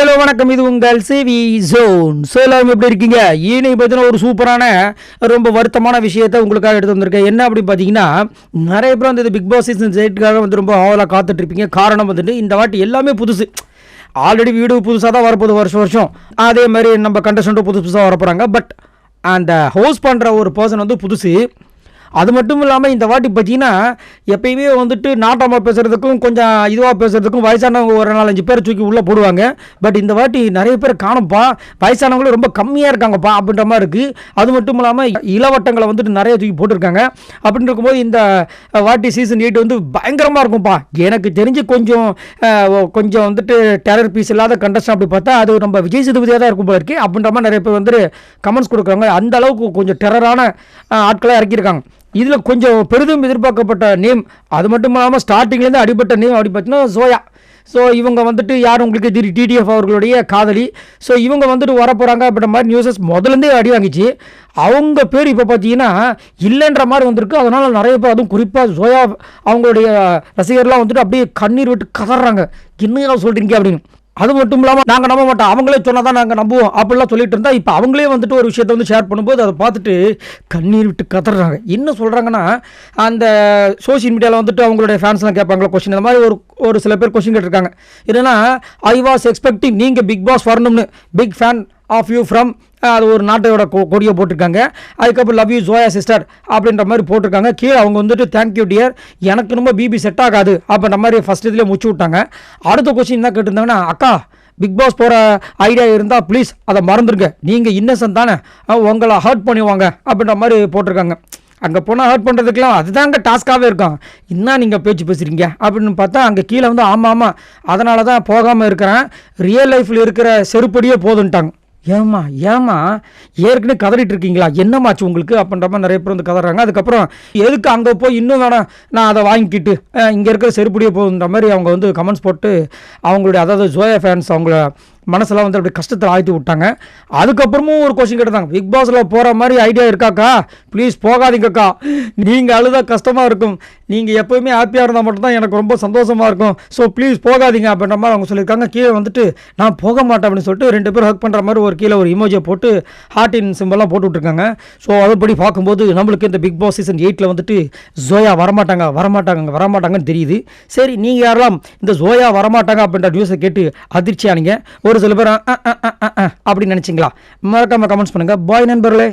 Hello வணக்கம், இது உங்கள் சிவி ஜோன். ஸோ எல்லாரும் எப்படி இருக்கீங்க? இன்னைக்கு பார்த்தீங்கன்னா ஒரு சூப்பரான ரொம்ப வருத்தமான விஷயத்தை உங்களுக்காக எடுத்து வந்திருக்கேன். என்ன அப்படின்னு பார்த்தீங்கன்னா, நிறைய பேர் வந்து இந்த பிக் பாஸ் சீசன் 8க்காக வந்து ரொம்ப ஆவலாக காத்துட்ருப்பீங்க. காரணம் வந்துட்டு இந்த வாட்டி எல்லாமே புதுசு. ஆல்ரெடி வீடு புதுசாக தான் வரப்போகுது வருஷம். அதே மாதிரி நம்ம கண்டஸ்டண்ட்டும் புதுசாக வரப்போகிறாங்க. பட் அந்த ஹோஸ்ட் பண்ணுற ஒரு பர்சன் வந்து புதுசு. அது மட்டும் இல்லாமல் இந்த வாட்டி பார்த்தீங்கன்னா எப்பயுமே வந்துட்டு நாட்டாமல் பேசுகிறதுக்கும் கொஞ்சம் இதுவாக பேசுகிறதுக்கும் வயசானவங்க ஒரு 4-5 பேர் தூக்கி உள்ளே போடுவாங்க. பட் இந்த வாட்டி நிறைய பேர் காணும்ப்பா, வயசானவங்களும் ரொம்ப கம்மியாக இருக்காங்கப்பா அப்படின்ற மாதிரி இருக்குது. அது மட்டும் இல்லாமல் இளவட்டங்களை வந்துட்டு நிறைய தூக்கி போட்டிருக்காங்க. அப்படின்னு இருக்கும்போது இந்த வாட்டி சீசன் 8 வந்து பயங்கரமாக இருக்கும்ப்பா. எனக்கு தெரிஞ்சு கொஞ்சம் வந்துட்டு டெரர் பீஸ் இல்லாத கண்டஸ்டன் அப்படி பார்த்தா அது நம்ம விஜய் சேதுபதியாக தான் இருக்கும் போல இருக்குது அப்படின்ற மாதிரி நிறைய பேர் வந்துட்டு கமெண்ட்ஸ் கொடுக்குறாங்க. அந்த அளவுக்கு கொஞ்சம் டெரரான ஆட்களாக இறக்கியிருக்காங்க. இதில் கொஞ்சம் பெரிதும் எதிர்பார்க்கப்பட்ட நேம், அது மட்டும் இல்லாமல் ஸ்டார்டிங்லேருந்து அடிபட்ட நேம் அப்படி பார்த்தீங்கன்னா ஜோயா. ஸோ இவங்க வந்துட்டு யார் உங்களுக்கு டிடிஎஃப் அவர்களுடைய காதலி. ஸோ இவங்க வந்துட்டு வரப்போகிறாங்க அப்படின்ற மாதிரி நியூஸஸ் முதலேருந்தே அடி வாங்கிச்சு. அவங்க பேர் இப்போ பார்த்தீங்கன்னா இல்லைன்ற மாதிரி வந்திருக்கு. அதனால் நிறைய பேர், அதுவும் குறிப்பாக ஜோயா அவங்களுடைய ரசிகர்லாம் வந்துட்டு அப்படியே கண்ணீர் விட்டு கதறாங்க. என்ன சொல்கிறீங்க அப்படின்னு. அது மட்டும் இல்லாமல் நாங்கள் நம்ப மாட்டோம், அவங்களே சொன்னால் தான் நாங்கள் நம்புவோம் அப்படிலாம் சொல்லிட்டு இருந்தால், இப்போ அவங்களே வந்துட்டு ஒரு விஷயத்தை வந்து ஷேர் பண்ணும்போது அதை பார்த்துட்டு கண்ணீர் விட்டு கத்துறாங்க. என்ன சொல்கிறாங்கன்னா, அந்த சோஷியல் மீடியாவில் வந்துட்டு அவங்களுடைய ஃபேன்ஸ்லாம் கேட்பாங்களா கொஸ்டின், இந்த மாதிரி ஒரு சில பேர் கொஸ்டின் கேட்டிருக்காங்க. என்னன்னா, ஐ வாஸ் எக்ஸ்பெக்டிங் நீங்கள் பிக் பாஸ் வரணும்னு, big fan of you from, அது ஒரு நாட்டோட கொடியை போட்டிருக்காங்க. அதுக்கப்புறம் லவ் யூ ஜோயா சிஸ்டர் அப்படின்ற மாதிரி போட்டிருக்காங்க. கீழே அவங்க வந்துட்டு தேங்க்யூ டியர், எனக்கு ரொம்ப பிபி செட் ஆகாது அப்படின்ற மாதிரி ஃபஸ்ட் இதில் முடிச்சு விட்டாங்க. அடுத்த கொஸ்டின் என்ன கேட்டிருந்தாங்கன்னா, அக்கா பிக் பாஸ் போகிற ஐடியா இருந்தால் ப்ளீஸ் அதை மறந்துருங்க, நீங்கள் இன்னசென்ட் தானே, உங்களை ஹர்ட் பண்ணுவாங்க அப்படின்ற மாதிரி போட்டிருக்காங்க. அங்கே போனால் ஹர்ட் பண்ணுறதுக்கெலாம் அதுதான் அங்கே டாஸ்க்காகவே இருக்கும். இன்னும் நீங்கள் பேச்சு பேசுகிறீங்க அப்படின்னு பார்த்தா அங்கே கீழே வந்து ஆமாம் அதனால தான் போகாமல் இருக்கிறேன், ரியல் லைஃப்பில் இருக்கிற செருப்படியே போதுன்ட்டாங்க. ஏமா ஏற்கனவே கதறிட்டு இருக்கீங்களா, என்னமாச்சு உங்களுக்கு அப்படின்ற மாதிரி நிறைய பேர் வந்து கதறாங்க. அதுக்கப்புறம் எதுக்கு அங்கே போய் இன்னும் வேணாம், நான் அதை வாங்கிக்கிட்டு இங்கே இருக்கிற செருப்படியே போகுன்ற மாதிரி அவங்க வந்து கமெண்ட்ஸ் போட்டு அவங்களுடைய, அதாவது ஜோயா ஃபேன்ஸ் அவங்கள மனசெல்லாம் வந்து அப்படி கஷ்டத்தில் ஆழ்த்தி விட்டாங்க. அதுக்கப்புறமும் ஒரு கொஸ்டின் கேட்டாங்க, பிக் பாஸில் போகிற மாதிரி ஐடியா இருக்காக்கா, ப்ளீஸ் போகாதீங்கக்கா, நீங்கள் அழுதா கஷ்டமாக இருக்கும், நீங்கள் எப்போயுமே ஹாப்பியாக இருந்தால் மட்டும்தான் எனக்கு ரொம்ப சந்தோஷமாக இருக்கும், ஸோ ப்ளீஸ் போகாதீங்க அப்படின்ற மாதிரி அவங்க சொல்லியிருக்காங்க. கீழே வந்துட்டு நான் போக மாட்டேன் அப்படின்னு சொல்லிட்டு 2 பேர் ஹக் பண்ணுற மாதிரி ஒரு கீழே ஒரு இமோஜியை போட்டு ஹார்ட்டின் சிம்பிளாக போட்டு விட்ருக்காங்க. ஸோ அதுபடி பார்க்கும்போது நம்மளுக்கு இந்த பிக் பாஸ் சீசன் 8 வந்துட்டு ஜோயா வரமாட்டாங்கன்னு தெரியுது. சரி, நீங்கள் யாரெல்லாம் இந்த ஜோயா வரமாட்டாங்க அப்படின்ற நியூஸை கேட்டு அதிர்ச்சியானீங்க, ஒரு சில பேர் அப்படி நினச்சிங்களா? மறக்காம கமெண்ட்ஸ் பண்ணுங்கள். பாய் நண்பர்களே.